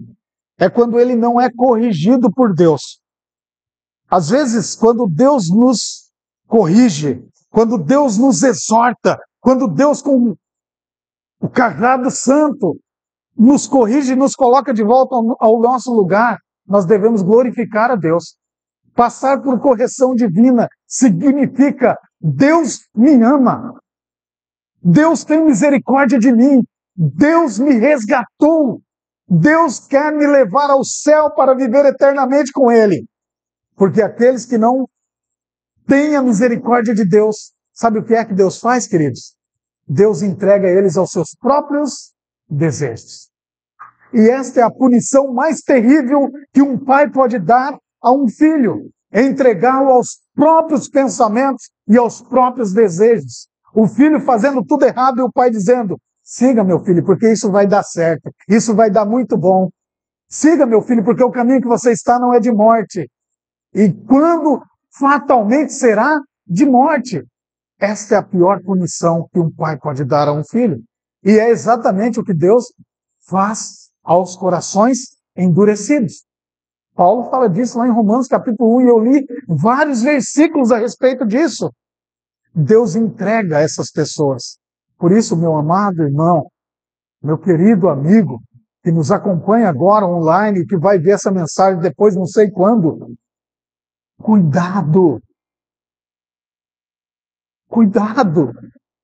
é quando ele não é corrigido por Deus. Às vezes, quando Deus nos corrige, quando Deus nos exorta, quando Deus, com o cajado santo, nos corrige e nos coloca de volta ao nosso lugar, nós devemos glorificar a Deus. Passar por correção divina significa: Deus me ama, Deus tem misericórdia de mim, Deus me resgatou, Deus quer me levar ao céu para viver eternamente com Ele. Porque aqueles que não têm a misericórdia de Deus, sabe o que é que Deus faz, queridos? Deus entrega eles aos seus próprios desejos. E esta é a punição mais terrível que um pai pode dar a um filho, é entregá-lo aos próprios pensamentos e aos próprios desejos. O filho fazendo tudo errado e o pai dizendo: siga, meu filho, porque isso vai dar certo, isso vai dar muito bom. Siga, meu filho, porque o caminho que você está não é de morte. E quando fatalmente será de morte. Esta é a pior punição que um pai pode dar a um filho. E é exatamente o que Deus faz aos corações endurecidos. Paulo fala disso lá em Romanos capítulo 1, e eu li vários versículos a respeito disso. Deus entrega essas pessoas. Por isso, meu amado irmão, meu querido amigo, que nos acompanha agora online, que vai ver essa mensagem depois não sei quando, cuidado! Cuidado!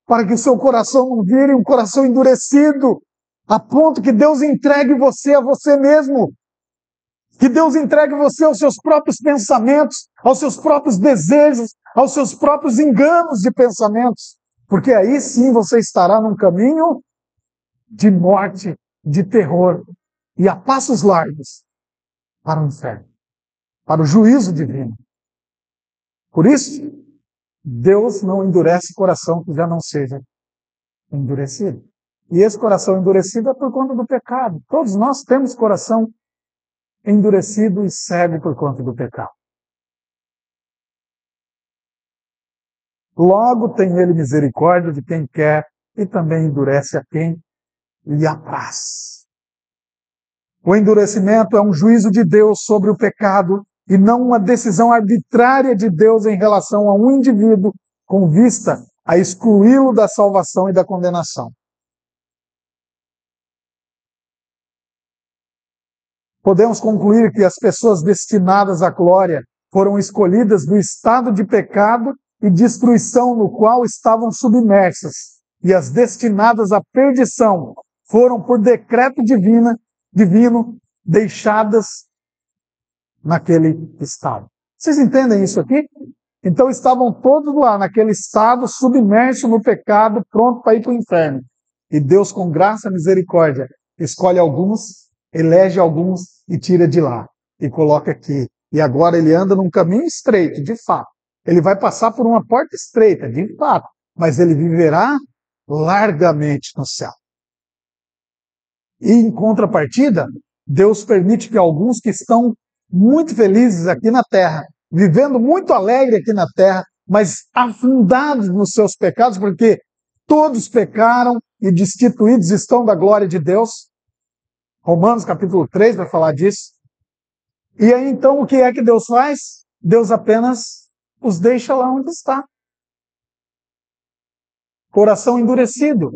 Para que o seu coração não vire um coração endurecido, a ponto que Deus entregue você a você mesmo. Que Deus entregue você aos seus próprios pensamentos, aos seus próprios desejos, aos seus próprios enganos de pensamentos. Porque aí sim você estará num caminho de morte, de terror, e a passos largos para o inferno, para o juízo divino. Por isso, Deus não endurece coração que já não seja endurecido. E esse coração endurecido é por conta do pecado. Todos nós temos coração endurecido e cego por conta do pecado. Logo tem ele misericórdia de quem quer e também endurece a quem lhe apraz. O endurecimento é um juízo de Deus sobre o pecado e não uma decisão arbitrária de Deus em relação a um indivíduo com vista a excluí-lo da salvação e da condenação. Podemos concluir que as pessoas destinadas à glória foram escolhidas do estado de pecado e destruição no qual estavam submersas, e as destinadas à perdição foram, por decreto divino, deixadas naquele estado. Vocês entendem isso aqui? Então estavam todos lá, naquele estado, submerso no pecado, pronto para ir para o inferno. E Deus, com graça e misericórdia, escolhe alguns, elege alguns e tira de lá. E coloca aqui. E agora ele anda num caminho estreito, de fato. Ele vai passar por uma porta estreita, de fato. Mas ele viverá largamente no céu. E em contrapartida, Deus permite que alguns que estão muito felizes aqui na terra, vivendo muito alegre aqui na terra, mas afundados nos seus pecados, porque todos pecaram e destituídos estão da glória de Deus. Romanos capítulo 3 vai falar disso. E aí então o que é que Deus faz? Deus apenas os deixa lá onde está. Coração endurecido.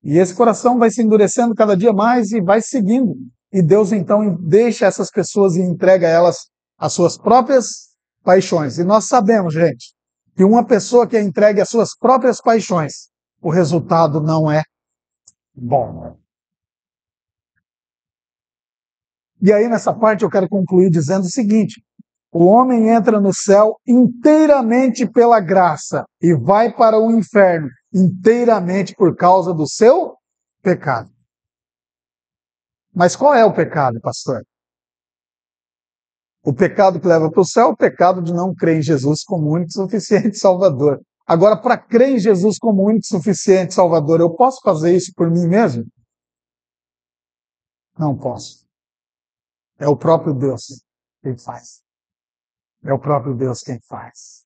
E esse coração vai se endurecendo cada dia mais e vai seguindo. E Deus então deixa essas pessoas e entrega elas às suas próprias paixões. E nós sabemos, gente, que uma pessoa que é entregue às suas próprias paixões, o resultado não é bom. E aí nessa parte eu quero concluir dizendo o seguinte: o homem entra no céu inteiramente pela graça e vai para o inferno inteiramente por causa do seu pecado. Mas qual é o pecado, pastor? O pecado que leva para o céu é o pecado de não crer em Jesus como único e suficiente Salvador. Agora, para crer em Jesus como único e suficiente Salvador, eu posso fazer isso por mim mesmo? Não posso. É o próprio Deus que faz. É o próprio Deus quem faz.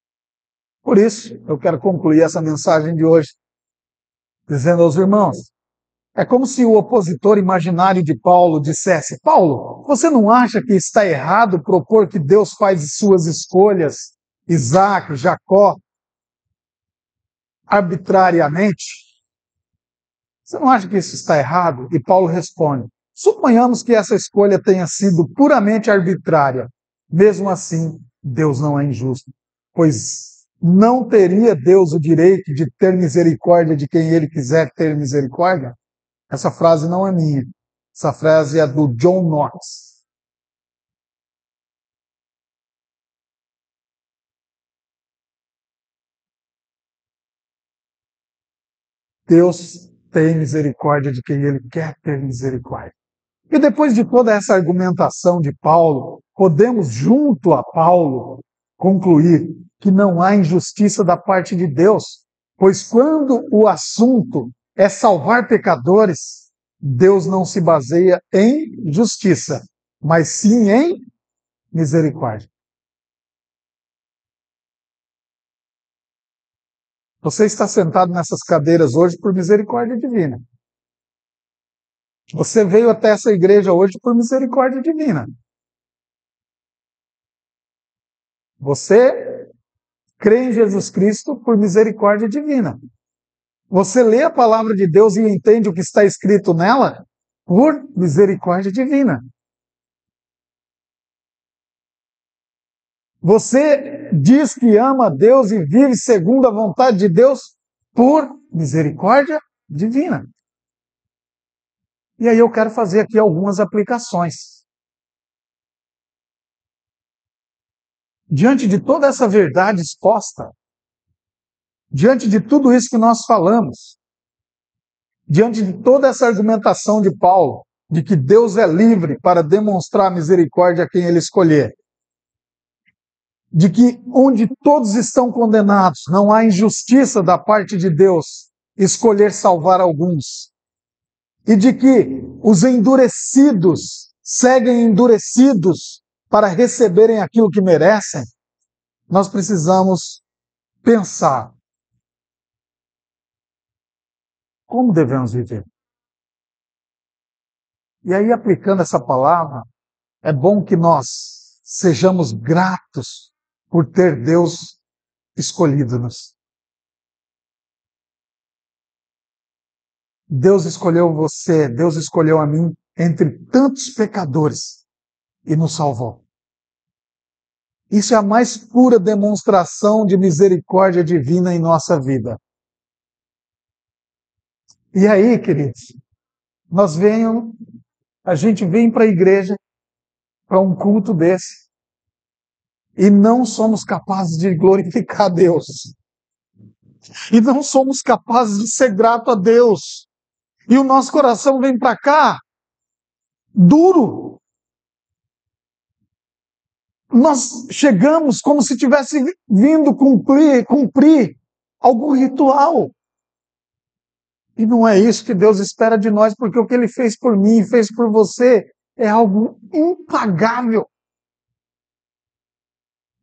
Por isso, eu quero concluir essa mensagem de hoje dizendo aos irmãos, é como se o opositor imaginário de Paulo dissesse: Paulo, você não acha que está errado propor que Deus faz suas escolhas, Isaac, Jacó, arbitrariamente? Você não acha que isso está errado? E Paulo responde: suponhamos que essa escolha tenha sido puramente arbitrária. Mesmo assim, Deus não é injusto, pois não teria Deus o direito de ter misericórdia de quem ele quiser ter misericórdia? Essa frase não é minha. Essa frase é do John Knox. Deus tem misericórdia de quem ele quer ter misericórdia. E depois de toda essa argumentação de Paulo, podemos, junto a Paulo, concluir que não há injustiça da parte de Deus, pois quando o assunto é salvar pecadores, Deus não se baseia em justiça, mas sim em misericórdia. Você está sentado nessas cadeiras hoje por misericórdia divina. Você veio até essa igreja hoje por misericórdia divina. Você crê em Jesus Cristo por misericórdia divina. Você lê a palavra de Deus e entende o que está escrito nela por misericórdia divina. Você diz que ama a Deus e vive segundo a vontade de Deus por misericórdia divina. E aí eu quero fazer aqui algumas aplicações. Diante de toda essa verdade exposta, diante de tudo isso que nós falamos, diante de toda essa argumentação de Paulo, de que Deus é livre para demonstrar misericórdia a quem ele escolher, de que onde todos estão condenados, não há injustiça da parte de Deus escolher salvar alguns, e de que os endurecidos seguem endurecidos para receberem aquilo que merecem, nós precisamos pensar como devemos viver. E aí, aplicando essa palavra, é bom que nós sejamos gratos por ter Deus escolhido-nos. Deus escolheu você, Deus escolheu a mim entre tantos pecadores e nos salvou. Isso é a mais pura demonstração de misericórdia divina em nossa vida. E aí, queridos, a gente vem para a igreja, para um culto desse, e não somos capazes de glorificar a Deus. E não somos capazes de ser grato a Deus. E o nosso coração vem para cá duro. Nós chegamos como se tivesse vindo cumprir algum ritual. E não é isso que Deus espera de nós, porque o que Ele fez por mim, fez por você, é algo impagável.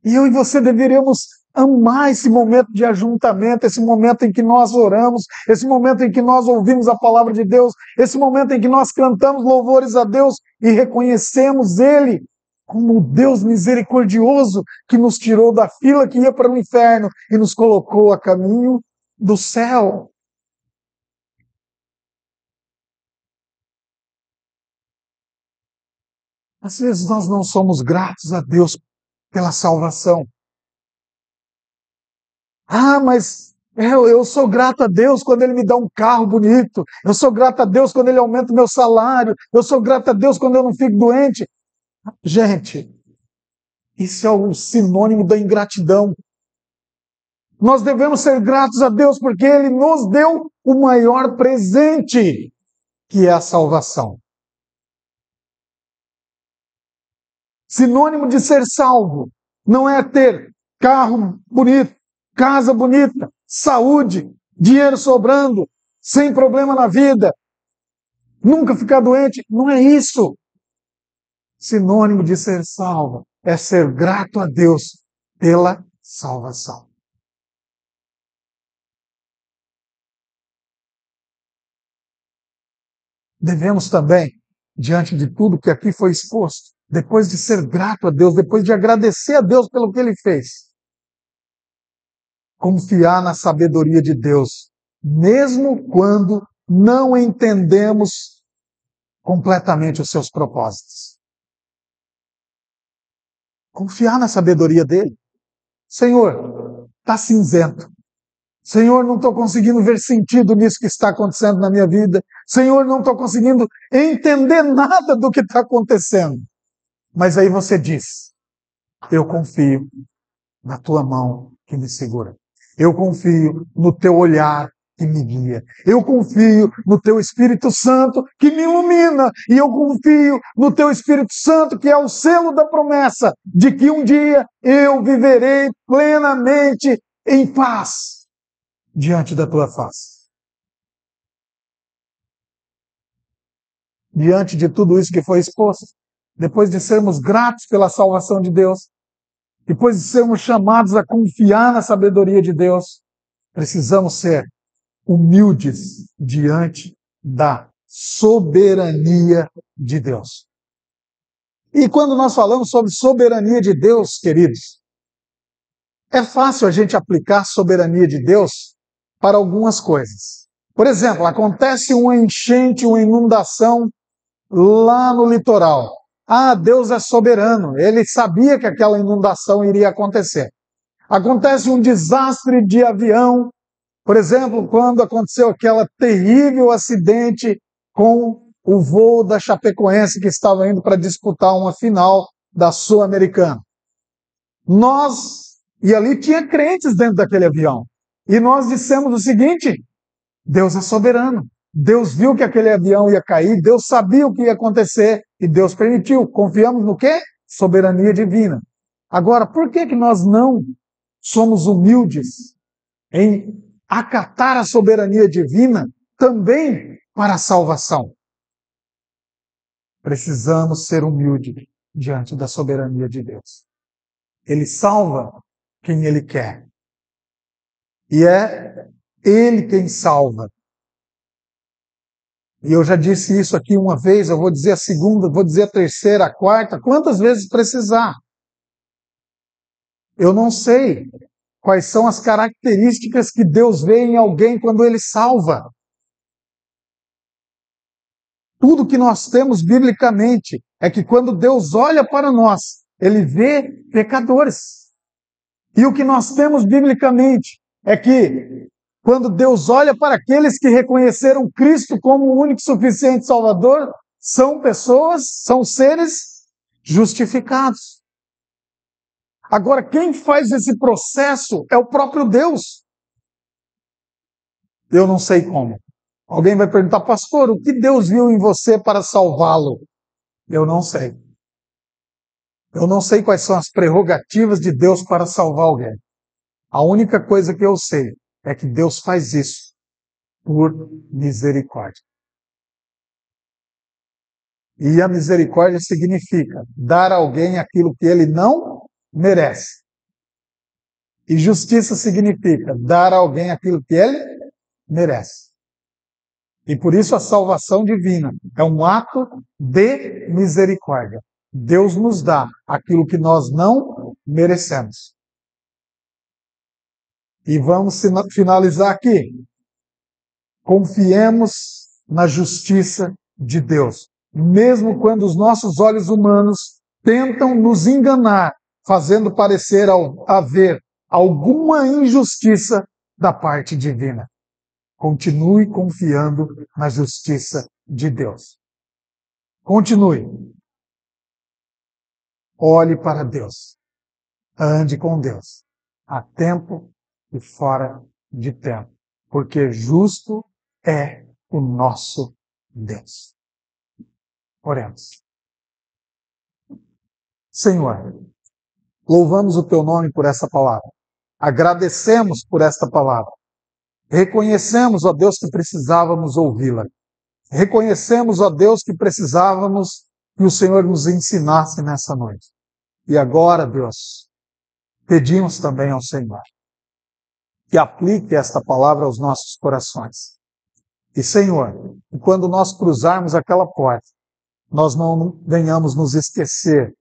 E eu e você deveríamos amar esse momento de ajuntamento, esse momento em que nós oramos, esse momento em que nós ouvimos a palavra de Deus, esse momento em que nós cantamos louvores a Deus e reconhecemos Ele como o Deus misericordioso que nos tirou da fila que ia para o inferno e nos colocou a caminho do céu. Às vezes nós não somos gratos a Deus pela salvação. Ah, mas eu sou grato a Deus quando Ele me dá um carro bonito. Eu sou grato a Deus quando Ele aumenta o meu salário. Eu sou grato a Deus quando eu não fico doente. Gente, isso é um sinônimo da ingratidão. Nós devemos ser gratos a Deus porque Ele nos deu o maior presente, que é a salvação. Sinônimo de ser salvo não é ter carro bonito, casa bonita, saúde, dinheiro sobrando, sem problema na vida, nunca ficar doente. Não é isso. Sinônimo de ser salvo é ser grato a Deus pela salvação. Devemos também, diante de tudo que aqui foi exposto, depois de ser grato a Deus, depois de agradecer a Deus pelo que Ele fez, confiar na sabedoria de Deus, mesmo quando não entendemos completamente os seus propósitos. Confiar na sabedoria dele. Senhor, está cinzento. Senhor, não estou conseguindo ver sentido nisso que está acontecendo na minha vida. Senhor, não estou conseguindo entender nada do que está acontecendo. Mas aí você diz, eu confio na tua mão que me segura. Eu confio no teu olhar que me guia. Eu confio no teu Espírito Santo que me ilumina. E eu confio no teu Espírito Santo que é o selo da promessa de que um dia eu viverei plenamente em paz diante da tua face. Diante de tudo isso que foi exposto, depois de sermos gratos pela salvação de Deus, depois de sermos chamados a confiar na sabedoria de Deus, precisamos ser humildes diante da soberania de Deus. E quando nós falamos sobre soberania de Deus, queridos, é fácil a gente aplicar soberania de Deus para algumas coisas. Por exemplo, acontece uma enchente, uma inundação lá no litoral. Ah, Deus é soberano, ele sabia que aquela inundação iria acontecer. Acontece um desastre de avião, por exemplo, quando aconteceu aquele terrível acidente com o voo da Chapecoense que estava indo para disputar uma final da Sul-Americana. E ali tinha crentes dentro daquele avião. E nós dissemos o seguinte, Deus é soberano. Deus viu que aquele avião ia cair, Deus sabia o que ia acontecer e Deus permitiu. Confiamos no quê? Soberania divina. Agora, por que nós não somos humildes em acatar a soberania divina também para a salvação? Precisamos ser humildes diante da soberania de Deus. Ele salva quem Ele quer. E é Ele quem salva. E eu já disse isso aqui uma vez, eu vou dizer a segunda, vou dizer a terceira, a quarta, quantas vezes precisar. Eu não sei quais são as características que Deus vê em alguém quando Ele salva. Tudo que nós temos biblicamente é que quando Deus olha para nós, Ele vê pecadores. E o que nós temos biblicamente é que quando Deus olha para aqueles que reconheceram Cristo como o único e suficiente Salvador, são pessoas, são seres justificados. Agora, quem faz esse processo é o próprio Deus. Eu não sei como. Alguém vai perguntar, pastor, o que Deus viu em você para salvá-lo? Eu não sei. Eu não sei quais são as prerrogativas de Deus para salvar alguém. A única coisa que eu sei é que Deus faz isso por misericórdia. E a misericórdia significa dar a alguém aquilo que ele não merece. E justiça significa dar a alguém aquilo que ele merece. E por isso a salvação divina é um ato de misericórdia. Deus nos dá aquilo que nós não merecemos. E vamos finalizar aqui. Confiemos na justiça de Deus. Mesmo quando os nossos olhos humanos tentam nos enganar, fazendo parecer haver alguma injustiça da parte divina. Continue confiando na justiça de Deus. Continue. Olhe para Deus. Ande com Deus. A tempo e fora de tempo. Porque justo é o nosso Deus. Oremos. Senhor, louvamos o teu nome por essa palavra. Agradecemos por esta palavra. Reconhecemos, ó Deus, que precisávamos ouvi-la. Reconhecemos, ó Deus, que precisávamos que o Senhor nos ensinasse nessa noite. E agora, Deus, pedimos também ao Senhor que aplique esta palavra aos nossos corações. E, Senhor, quando nós cruzarmos aquela porta, nós não venhamos nos esquecer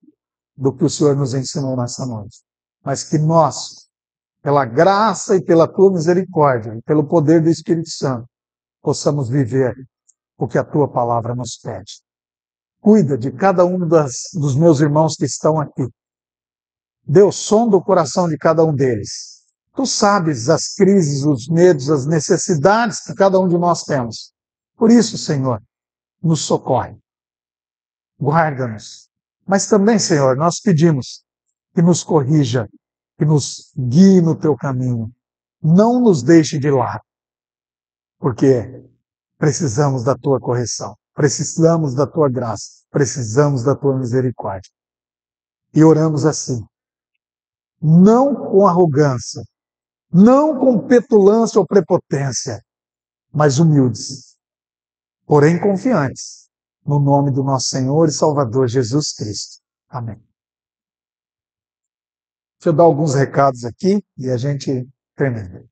do que o Senhor nos ensinou nessa noite, mas que nós, pela graça e pela tua misericórdia, e pelo poder do Espírito Santo, possamos viver o que a tua palavra nos pede. Cuida de cada um dos meus irmãos que estão aqui. Deus, sonda o coração de cada um deles. Tu sabes as crises, os medos, as necessidades que cada um de nós temos. Por isso, Senhor, nos socorre. Guarda-nos. Mas também, Senhor, nós pedimos que nos corrija, que nos guie no teu caminho. Não nos deixe de lado, porque precisamos da tua correção, precisamos da tua graça, precisamos da tua misericórdia. E oramos assim, não com arrogância, não com petulância ou prepotência, mas humildes, porém confiantes, no nome do nosso Senhor e Salvador Jesus Cristo. Amém. Deixa eu dar alguns recados aqui e a gente termina.